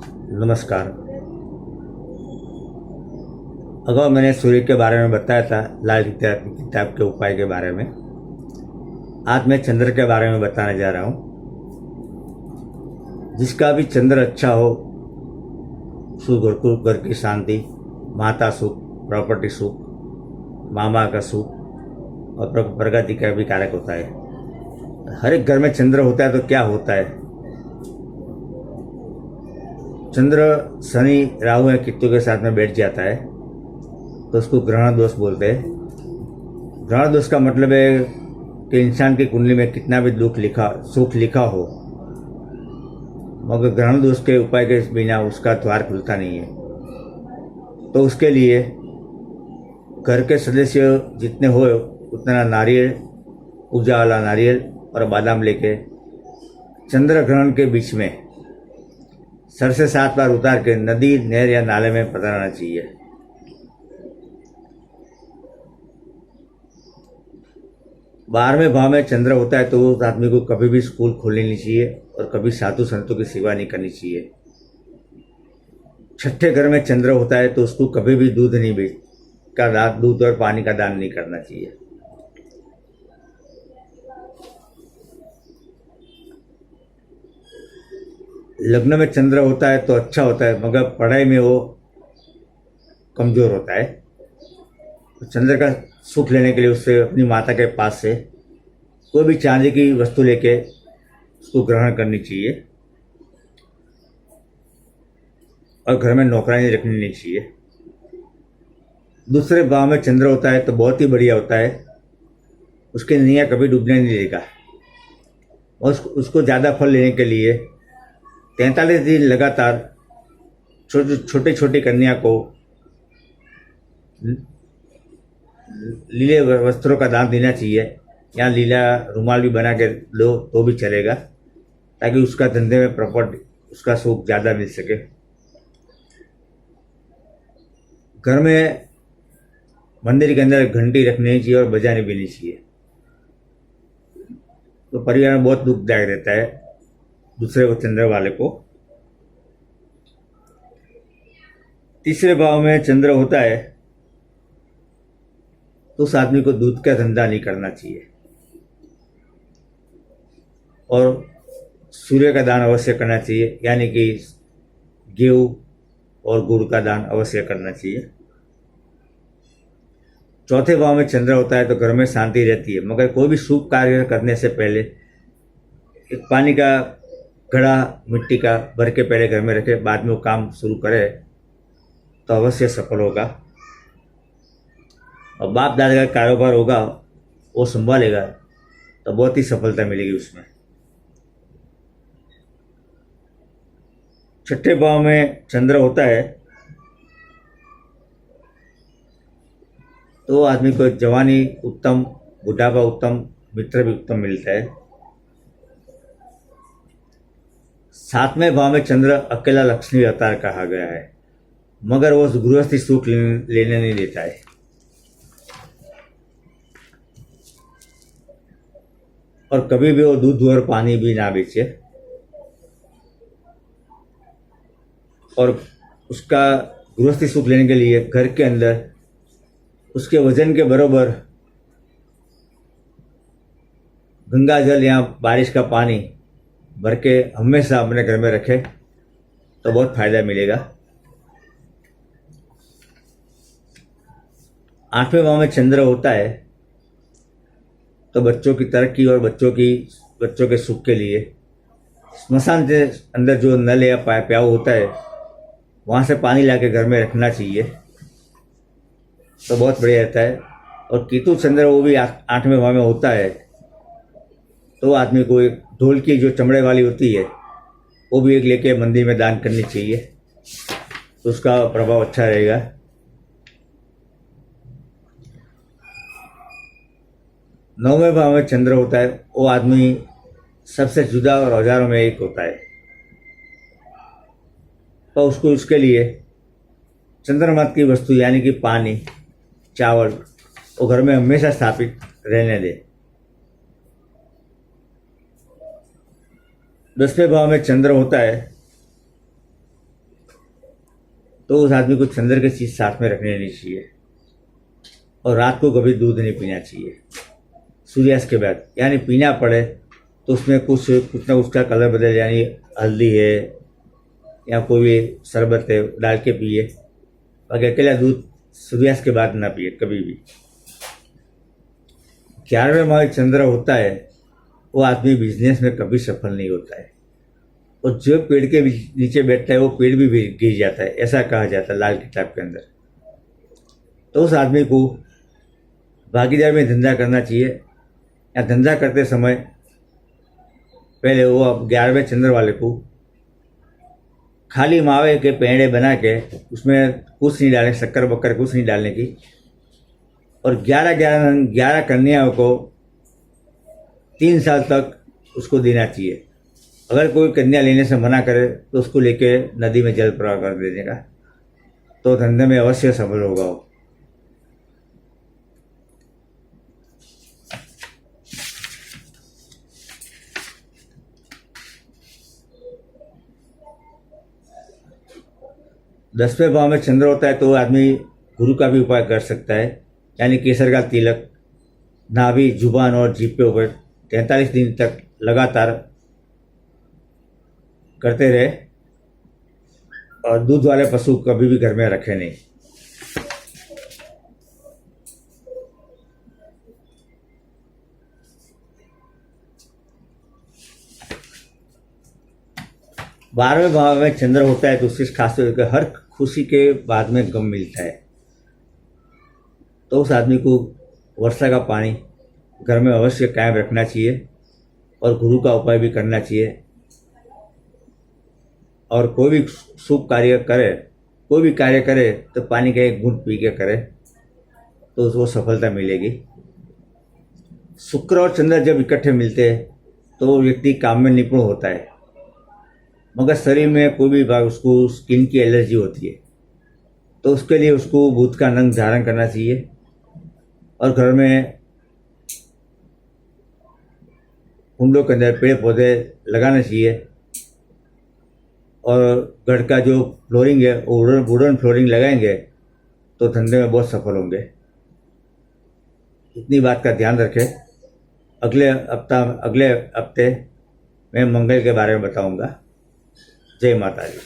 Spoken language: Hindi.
नमस्कार। अगाऊ मैंने सूर्य के बारे में बताया था, लाल किताब के उपाय के बारे में। आज मैं चंद्र के बारे में बताने जा रहा हूँ। जिसका भी चंद्र अच्छा हो, घर की शांति, माता सुख, प्रॉपर्टी सुख, मामा का सुख और प्रगति का भी कारक होता है। हर एक घर में चंद्र होता है तो क्या होता है? चंद्र शनि राहु या केतु के साथ में बैठ जाता है तो उसको ग्रहण दोष बोलते हैं। ग्रहण दोष का मतलब है कि इंसान की कुंडली में कितना भी सुख लिखा हो, मगर ग्रहण दोष के उपाय के बिना उसका द्वार खुलता नहीं है। तो उसके लिए घर के सदस्य जितने हो उतना नारियल, पूजा वाला नारियल और बादाम लेके चंद्र ग्रहण के बीच में सर से 7 बार उतार के नदी, नहर या नाले में पधराना चाहिए। बारहवें भाव में चंद्र होता है तो उस आदमी को कभी भी स्कूल खोलनी नहीं चाहिए और कभी साधु संतों की सेवा नहीं करनी चाहिए। छठे घर में चंद्र होता है तो उसको कभी भी दूध और पानी का दान नहीं करना चाहिए। लग्न में चंद्र होता है तो अच्छा होता है, मगर पढ़ाई में वो कमजोर होता है। तो चंद्र का सुख लेने के लिए उससे अपनी माता के पास से कोई भी चांदी की वस्तु लेके उसको ग्रहण करनी चाहिए और घर में नौकरानी रखनी नहीं चाहिए। दूसरे भाव में चंद्र होता है तो बहुत ही बढ़िया होता है, उसके नैया कभी डूबने नहीं देगा। और उसको ज़्यादा फल लेने के लिए 43 दिन लगातार छोटे छोटे कन्या को लीले वस्त्रों का दान देना चाहिए, या लीला रुमाल भी बना के लो तो भी चलेगा, ताकि उसका धंधे में प्रॉपर्टी, उसका सुख ज़्यादा मिल सके। घर में मंदिर के अंदर घंटी रखनी चाहिए और बजानी भी नहीं चाहिए, तो परिवार में बहुत दुखदायक रहता है दूसरे को, चंद्र वाले को। तीसरे भाव में चंद्र होता है तो उस आदमी को दूध का धंधा नहीं करना चाहिए और सूर्य का दान अवश्य करना चाहिए, यानी कि गेहूं और गुड़ का दान अवश्य करना चाहिए। चौथे भाव में चंद्र होता है तो घर में शांति रहती है, मगर कोई भी शुभ कार्य करने से पहले एक पानी का घड़ा मिट्टी का भर के पहले घर में रखे, बाद में वो काम शुरू करे तो अवश्य सफल होगा। और बाप दादा का कारोबार होगा वो संभालेगा तो बहुत ही सफलता मिलेगी उसमें। छठे भाव में चंद्र होता है तो आदमी को जवानी उत्तम, बुढ़ापा उत्तम, मित्र भी उत्तम मिलता है। सातवें भाव में चंद्र अकेला लक्ष्मी अवतार कहा गया है, मगर वो गृहस्थी सुख लेने नहीं देता है। और कभी भी वो दूध और पानी भी ना बेचे और उसका गृहस्थी सुख लेने के लिए घर के अंदर उसके वजन के बराबर गंगा जल या बारिश का पानी भर के हमेशा अपने घर में रखे तो बहुत फायदा मिलेगा। आठवें भाव में चंद्र होता है तो बच्चों की तरक्की और बच्चों के सुख के लिए स्मशान के अंदर जो नल या प्याऊ होता है वहाँ से पानी लाके घर में रखना चाहिए तो बहुत बढ़िया रहता है। और केतु चंद्र वो भी 8वें भाव में होता है तो आदमी को एक ढोल की जो चमड़े वाली होती है वो भी एक लेके मंदिर में दान करनी चाहिए तो उसका प्रभाव अच्छा रहेगा। नौवें भाव में चंद्र होता है वो आदमी सबसे जुदा और औजारों में एक होता है, तो उसको उसके लिए चंद्रमा की वस्तु यानी कि पानी, चावल वो घर में हमेशा स्थापित रहने दे। 10वें भाव में चंद्र होता है तो उस आदमी को चंद्र की चीज़ साथ में रखनी नहीं चाहिए। और रात को कभी दूध नहीं पीना चाहिए सूर्यास्त के बाद, यानी पीना पड़े तो उसमें कुछ ना उसका कलर बदल, यानी हल्दी है या कोई भी शरबत है डाल के पिए। बाकी अकेला दूध सूर्यास्त के बाद ना पिए कभी भी। 11वें भाव चंद्र होता है वो आदमी बिजनेस में कभी सफल नहीं होता है, और जो पेड़ के नीचे बैठता है वो पेड़ भी गिर जाता है, ऐसा कहा जाता है लाल किताब के अंदर। तो उस आदमी को भागीदार में धंधा करना चाहिए, या धंधा करते समय पहले वो अब 11वें चंद्र वाले को खाली मावे के पेड़े बना के उसमें कुछ नहीं डालने, शक्कर बक्कर कुछ नहीं डालने की, और 11 कन्याओं को 3 साल तक उसको देना चाहिए। अगर कोई कन्या लेने से मना करे तो उसको लेके नदी में जल प्रवाह कर देने का, तो धंधे में अवश्य सफल होगा वो। दसवें भाव में चंद्र होता है तो आदमी गुरु का भी उपाय कर सकता है, यानी केसर का तिलक नाभि, जुबान और जीभ पे ऊपर 43 दिन तक लगातार करते रहे, और दूध वाले पशु कभी भी घर में रखे नहीं। बारहवें भाव में चंद्र होता है तो उससे खास तौर पर हर खुशी के बाद में गम मिलता है। तो उस आदमी को वर्षा का पानी घर में अवश्य कायम रखना चाहिए, और गुरु का उपाय भी करना चाहिए। और कोई भी शुभ कार्य करे, कोई भी कार्य करे तो पानी का एक घूंट पी के करे तो उसको सफलता मिलेगी। शुक्र और चंद्र जब इकट्ठे मिलते हैं तो वो व्यक्ति काम में निपुण होता है, मगर शरीर में कोई भी भाग उसको स्किन की एलर्जी होती है, तो उसके लिए उसको भूत का रंग धारण करना चाहिए, और घर में कुंडों के अंदर पेड़ पौधे लगाना चाहिए, और घर का जो फ्लोरिंग है वो वुडन फ्लोरिंग लगाएंगे तो धंधे में बहुत सफल होंगे। इतनी बात का ध्यान रखें। अगले हफ्ते मैं मंगल के बारे में बताऊंगा। जय माता दी।